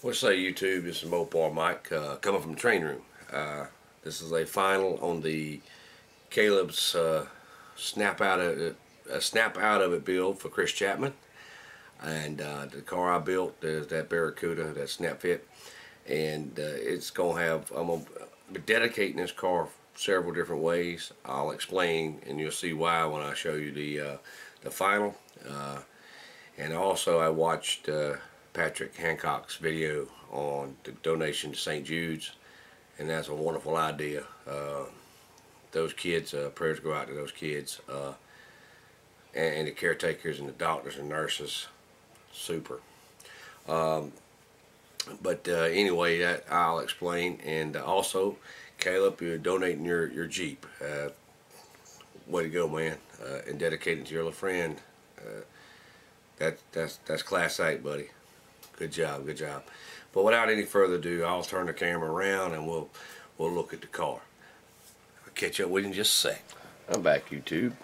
What's say YouTube? This is Mopar Mike coming from the training room. This is a final on the Caleb's snap out of it build for Chris Chapman, and the car I built is that Barracuda, that snap fit, and it's gonna have. I'm gonna be dedicating this car several different ways. I'll explain, and you'll see why when I show you the final. And also, I watched Patrick Hancock's video on the donation to St. Jude's, and that's a wonderful idea. Those kids, prayers go out to those kids, and the caretakers and the doctors and nurses. Super. Anyway, that I'll explain. And also, Caleb, you're donating your Jeep. Way to go, man! And dedicated to your little friend. That's class 8, buddy. Good job, good job. But without any further ado, I'll turn the camera around and we'll look at the car. I'll catch up with you in just a sec. I'm back, YouTube.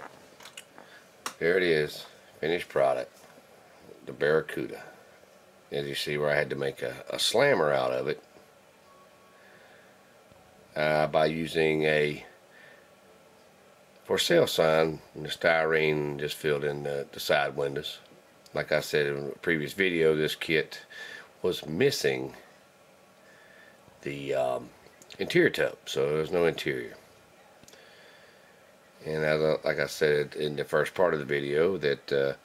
There it is, finished product, the Barracuda. As you see, where I had to make a slammer out of it by using a for sale sign and the styrene just filled in the side windows. Like I said in a previous video, this kit was missing the interior tub, so there's no interior. And like I said in the first part of the video, that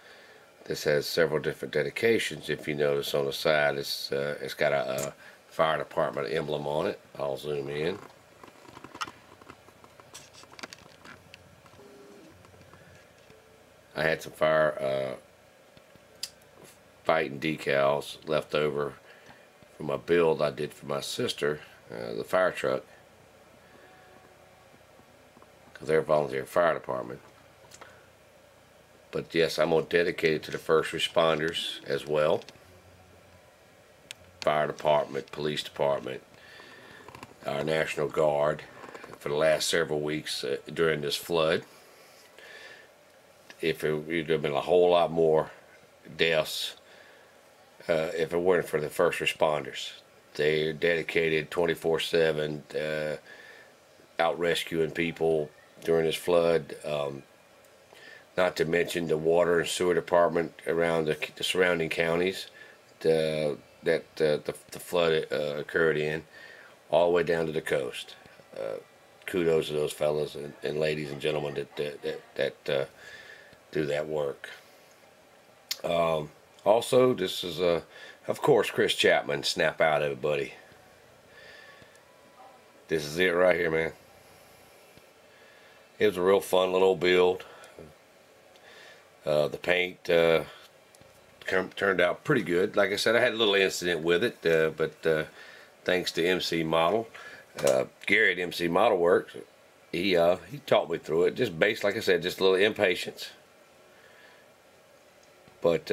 this has several different dedications. If you notice on the side, it's got a fire department emblem on it. I'll zoom in. I had some fighting decals left over from a build I did for my sister, the fire truck, because they're a volunteer fire department. But yes, I'm going to dedicate it to the first responders as well. Fire department, police department, our National Guard for the last several weeks during this flood. If it would have been a whole lot more deaths if it weren't for the first responders. They're dedicated 24/7 out rescuing people during this flood. Not to mention the water and sewer department around the surrounding counties that the flood occurred in, all the way down to the coast. Kudos to those fellas and ladies and gentlemen that do that work. Also, this is of course, Chris Chapman, snap out of it, buddy. This is it right here, man. It was a real fun little build. The paint turned out pretty good. Like I said, I had a little incident with it, but thanks to MC Model, Gary at MC Model Works, he taught me through it. Just based, like I said, just a little impatience. But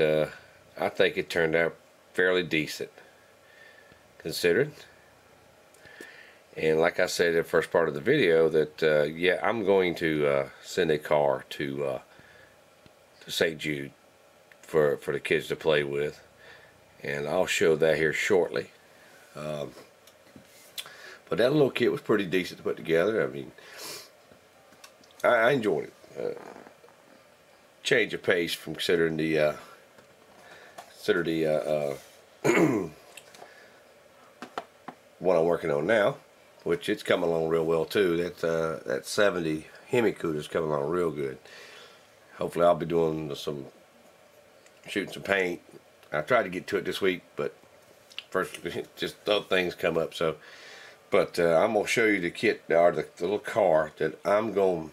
I think it turned out fairly decent, considered. And like I said in the first part of the video, that yeah, I'm going to send a car to St. Jude for the kids to play with, and I'll show that here shortly. But that little kit was pretty decent to put together. I mean, I enjoyed it. Change of pace from considering the one I'm working on now, which it's coming along real well too. That 70 Hemi-Cuda is coming along real good. Hopefully I'll be doing shooting some paint. I tried to get to it this week, but first just other things come up. So, but I'm gonna show you the kit, or the little car that I'm gonna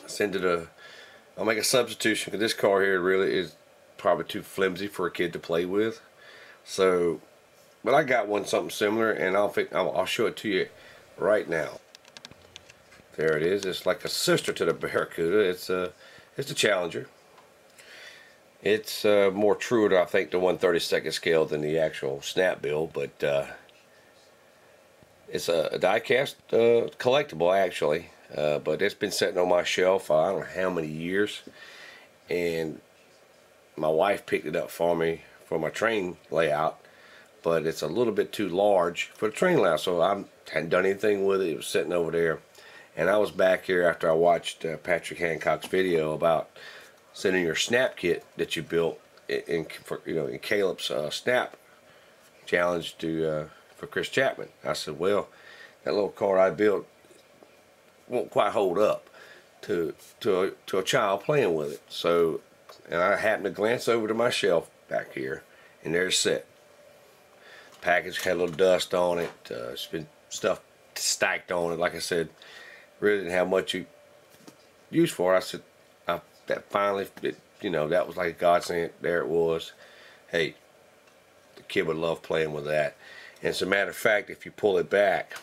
send to the. I'll make a substitution, because this car here really is probably too flimsy for a kid to play with. So, but I got one something similar, and I'll show it to you right now. There it is. It's like a sister to the Barracuda. It's the Challenger. It's more truer to, I think, the 1/32 scale than the actual snap build, but it's a die-cast collectible, actually. But it's been sitting on my shelf I don't know how many years, and my wife picked it up for me for my train layout but it's a little bit too large for the training allowance. So I hadn't done anything with it. It was sitting over there, and I was back here after I watched Patrick Hancock's video about sending your snap kit that you built in Caleb's snap challenge to for Chris Chapman. I said, well, that little card I built won't quite hold up to a child playing with it. So, and I happened to glance over to my shelf back here, and there's set. Package had a little dust on it. It's been stuff stacked on it. Like I said, really didn't have much use for it. I said, that finally, that was like God saying, there it was. Hey, the kid would love playing with that. And as a matter of fact, if you pull it back,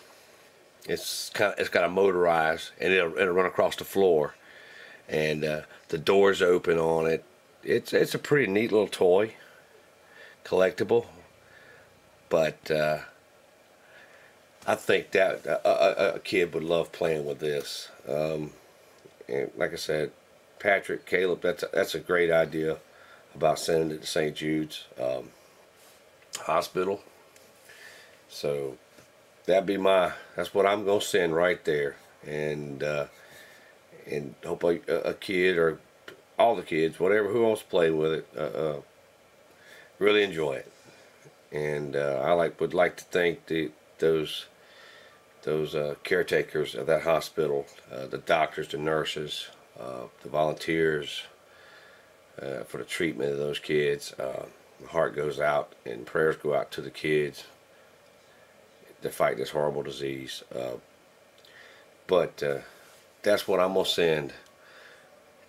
it's got a motorized, and it'll run across the floor, and the door's open on it. It's a pretty neat little toy, collectible. But I think that a kid would love playing with this. And like I said, Patrick, Caleb, that's a great idea about sending it to St. Jude's Hospital. So that's what I'm gonna send right there, and hope a kid, or all the kids, who wants to play with it, really enjoy it. And I would like to thank those caretakers of that hospital, the doctors, the nurses, the volunteers, for the treatment of those kids. My heart goes out, and prayers go out to the kids to fight this horrible disease. But that's what I'm gonna send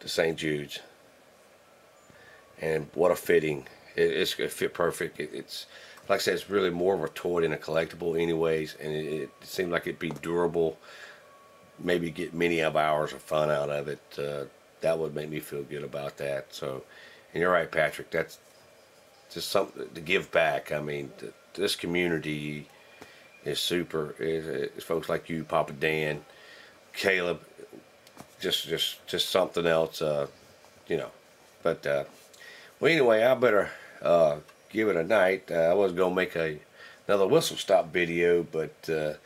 to St. Jude's, and what a fitting! It fit perfect. It's like I said, it's really more of a toy than a collectible, anyways, and it seemed like it'd be durable. Maybe get many hours of fun out of it. That would make me feel good about that. So, and you're right, Patrick. That's just something to give back. I mean, this community is super. It's folks like you, Papa Dan, Caleb, just something else. But well, anyway, I better give it a night. I was gonna make another whistle stop video, but I'm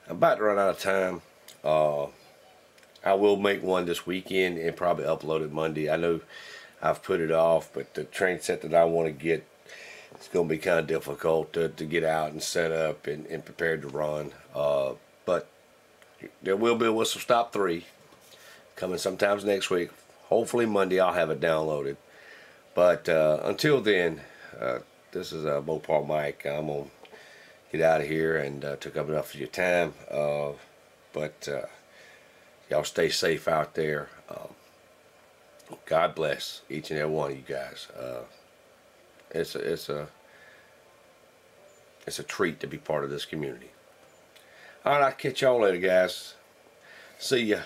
about to run out of time. I will make one this weekend and probably upload it Monday. I know I've put it off, but the train set that I want to get, it's going to be kind of difficult to get out and set up and prepared to run. But there will be a Whistle Stop 3 coming sometimes next week. Hopefully Monday I'll have it downloaded. But until then, this is Mopar Mike. I'm going to get out of here, and took up enough of your time. But y'all stay safe out there. God bless each and every one of you guys. It's a treat to be part of this community. All right, I'll catch y'all later, guys. See ya.